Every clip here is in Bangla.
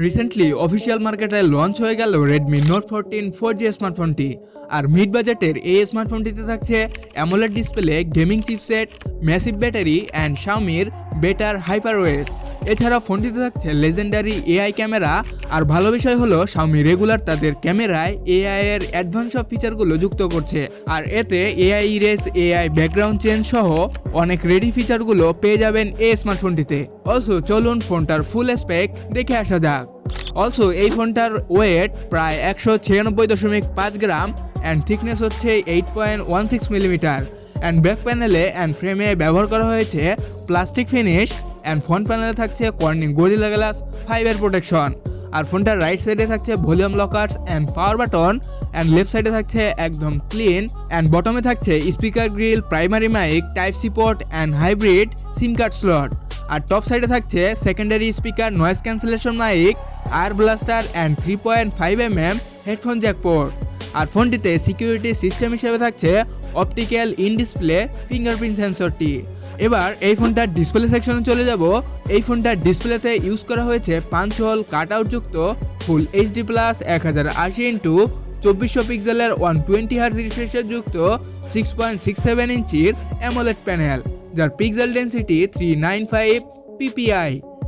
রিসেন্টলি অফিসিয়াল মার্কেটে লঞ্চ হয়ে গেল Redmi Note 14 4G স্মার্টফোনটি। আর মিড বাজেটের এই স্মার্টফোনটিতে থাকছে AMOLED display, gaming chipset, massive battery and Xiaomiর বেটার হাইপারওয়েস। এছাড়া ফোনটিতে থাকছে লেজেন্ডারি এআই ক্যামেরা। আর ভালো বিষয় হলো Xiaomi রেগুলার তাদের ক্যামেরায় এআই এর অ্যাডভান্স সব ফিচারগুলো যুক্ত করছে। আর এতে AI erase, AI background change সহ অনেক রেডি ফিচারগুলো পেয়ে যাবেন এই স্মার্টফোনটিতে। অলসো চলুন ফোনটার ফুল স্পেক দেখে আসা যাক। অলসো এই ফোনটার ওয়েট প্রায় 196.5 গ্রাম অ্যান্ড থিকনেস হচ্ছে 8.16 মিলিমিটার। অ্যান্ড ব্যাক প্যানেলে অ্যান্ড ফ্রেমে ব্যবহার করা হয়েছে প্লাস্টিক ফিনিশ অ্যান্ড ফ্রন্ট প্যানেলে থাকছে কর্নিং গরিলা গ্লাস 5 এর প্রোটেকশন। আর ফোনটার রাইট সাইডে থাকছে volume lockers and power button and left সাইডে থাকছে একদম ক্লিন অ্যান্ড বটমে থাকছে speaker grill, primary mic, type C port and hybrid SIM card slot. আর টপ সাইডে থাকছে secondary speaker, noise cancellation mic, IR blaster and 3.5mm headphone jack port. আর ফোনটিতে সিকিউরিটি সিস্টেম হিসেবে থাকছে অপটিক্যাল ইন ডিসপ্লে ফিঙ্গারপ্রিন্ট সেন্সরটি। এবার এই ফোনটার ডিসপ্লে সেকশনে চলে যাব। এই ফোনটার ডিসপ্লেতে ইউজ করা হয়েছে 5 হোল কাট আউট যুক্ত ফুল এইচডি প্লাস 1080x2400 পিক্সেলের 120 Hz রিফ্রেশ যুক্ত 6.67 ইঞ্চির অ্যামোলেড প্যানেল, যার পিক্সেল ডেন্সিটি 395 ppi,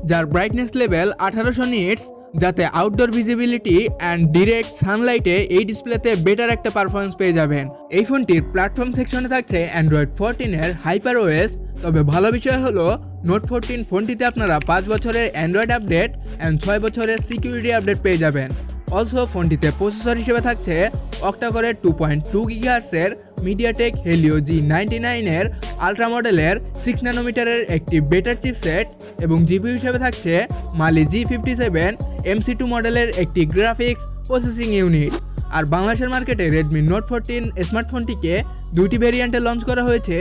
যার ব্রাইটনেস লেভেল 1800 নিটস, যাতে আউটডোর ভিজিবিলিটি অ্যান্ড ডিরেক্ট সানলাইটে এই ডিসপ্লেতে বেটার একটা পারফরমেন্স পেয়ে যাবেন। এই ফোনটির প্ল্যাটফর্ম সেকশনে থাকছে অ্যান্ড্রয়েড 14 এর হাইপার ওএস। তবে ভালো বিষয় হলো নোট 14 ফোনটিতে আপনারা 5 বছরের অ্যান্ড্রয়েড আপডেট অ্যান্ড 6 বছরের সিকিউরিটি আপডেট পেয়ে যাবেন। অলসো ফোনটিতে প্রসেসর হিসেবে থাকছে অক্টাকোরের 2.2 GHz এর মিডিয়াটেক হেলিও G99 এর আলট্রা মডেলের 6 ন্যানোমিটারের একটি বেটার চিপসেট এবং জিপিইউ হিসেবে থাকছে মালি G57 MC2 মডেলের একটি গ্রাফিক্স প্রসেসিং ইউনিট। আর বাংলাদেশের মার্কেটে Redmi Note 14 স্মার্টফোনটিকে দুইটি ভেরিয়েন্টে লঞ্চ করা হয়েছে।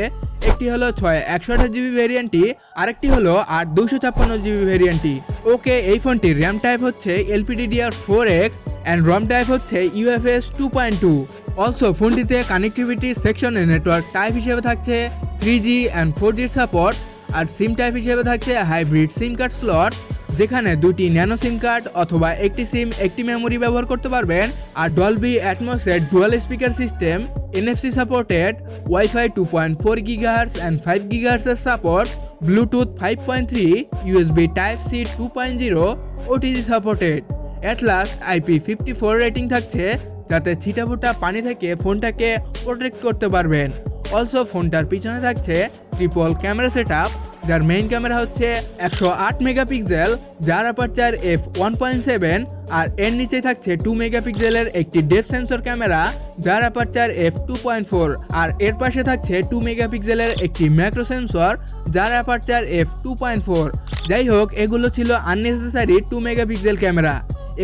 একটি হলো 6128GB ভেরিয়েন্টটি, আরেকটি হলো 8256GB ভেরিয়েন্টটি। ওকে, এই ফোনটির র্যাম টাইপ হচ্ছে LPDDR4X অ্যান্ড রম টাইপ হচ্ছে UFS 2.2। অলসো ফোনটিতে কানেক্টিভিটি সেকশনে নেটওয়ার্ক টাইপ হিসেবে থাকছে 3G অ্যান্ড 4G সাপোর্ট। আর সিম টাইপ হিসেবে থাকছে হাইব্রিড সিম কার্ড স্লট, যেখানে দুটি ন্যানো সিম কার্ড অথবা একটি সিম একটি মেমোরি ব্যবহার করতে পারবেন। আর ডলবি অ্যাটমসের dual speaker system, NFC supported, wifi 2.4 GHz and 5 GHz এর support, Bluetooth 5.3, USB type C 2.0, OTG supported. At last IP54 rating থাকছে, যাতে ছিটাফোটা পানি থেকে ফোনটাকে প্রোটেক্ট করতে পারবেন। অলসো ফোনটার পিছনে থাকছে ট্রিপল ক্যামেরা সেটআপ, যার মেইন ক্যামেরা হচ্ছে 108 মেগাপিক্সেল, যার অ্যাপারচার f1.7। আর এর নিচে থাকছে 2 মেগাপিক্সেলের একটি ডেপথ সেন্সর ক্যামেরা, যার অ্যাপারচার f2.4। আর এর পাশে থাকছে 2 মেগাপিক্সেলের একটি ম্যাক্রো সেন্সর, যার অ্যাপারচার f2.4। যাই হোক, এগুলো ছিল আননেসেসারি 2 মেগাপিক্সেল ক্যামেরা।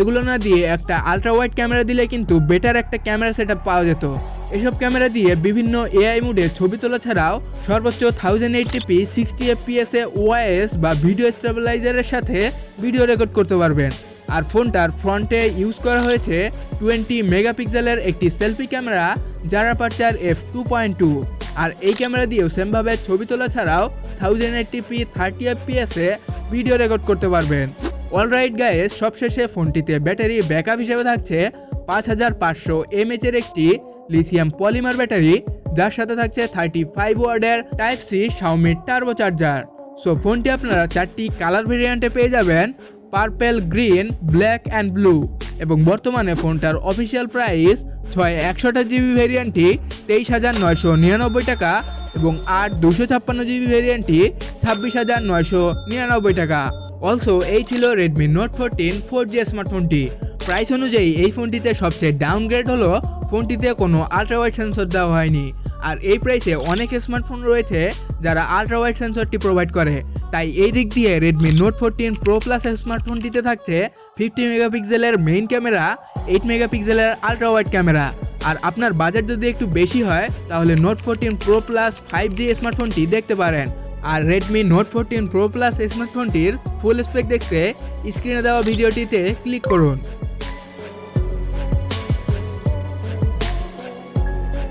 এগুলো না দিয়ে একটা আলট্রা ওয়াইড ক্যামেরা দিলে কিন্তু বেটার একটা ক্যামেরা সেটআপ পাওয়া যেত। এসব ক্যামেরা দিয়ে বিভিন্ন এআই মোডে ছবি তোলা ছাড়াও সর্বোচ্চ 1080p 60 fps এ ওআইএস বা ভিডিও স্টেবিলাইজারের সাথে ভিডিও রেকর্ড করতে পারবেন। আর ফোনটার ফ্রন্টে ইউজ করা হয়েছে 20 মেগাপিক্সেলের একটি সেলফি ক্যামেরা, যার অ্যাপারচার f2.2। আর এই ক্যামেরা দিয়েও সেমভাবে ছবি তোলা ছাড়াও 1080p 30 fps এ ভিডিও রেকর্ড করতে পারবেন। অলরাইট গাইস, সবশেষে ফোনটিতে ব্যাটারি ব্যাকআপ হিসেবে থাকছে 5500 mAh এর একটি লিথিয়াম পলিমার ব্যাটারি, যার সাথে থাকছে 35 ওয়াটের type C Xiaomi turbo charger. So ফোনটি আপনারা 4টি কালার ভেরিয়েন্টে পেয়ে যাবেন, purple, green, black and blue. এবং বর্তমানে ফোনটার অফিসিয়াল প্রাইস 6128GB ভেরিয়েন্টটি 23,999 টাকা এবং 8256GB ভেরিয়েন্টটি 26,999 টাকা। অলসো এই ছিল Redmi Note 14 4G স্মার্টফোনটি। প্রাইস অনুযায়ী এই ফোনটিতে সবচেয়ে ডাউনগ্রেড হলো ফোনটিতে কোনো আলট্রা ওয়াইড সেন্সর দেওয়া হয়নি। আর এই প্রাইসে অনেক স্মার্টফোন রয়েছে যারা আলট্রা ওয়াইড সেন্সরটি প্রোভাইড করে। তাই এই দিক দিয়ে Redmi Note 14 Pro Plus স্মার্টফোনটিতে থাকছে 50 মেগাপিক্সেলের মেইন ক্যামেরা, 8 মেগাপিক্সেলের আলট্রা ওয়াইড ক্যামেরা। আর আপনার বাজেট যদি একটু বেশি হয় তাহলে Note 14 Pro Plus 5G স্মার্টফোনটি দেখতে পারেন। আর Redmi Note 14 Pro Plus স্মার্টফোনটির ফুল স্পেক দেখতে স্ক্রিনে দেওয়া ভিডিওটিতে ক্লিক করুন।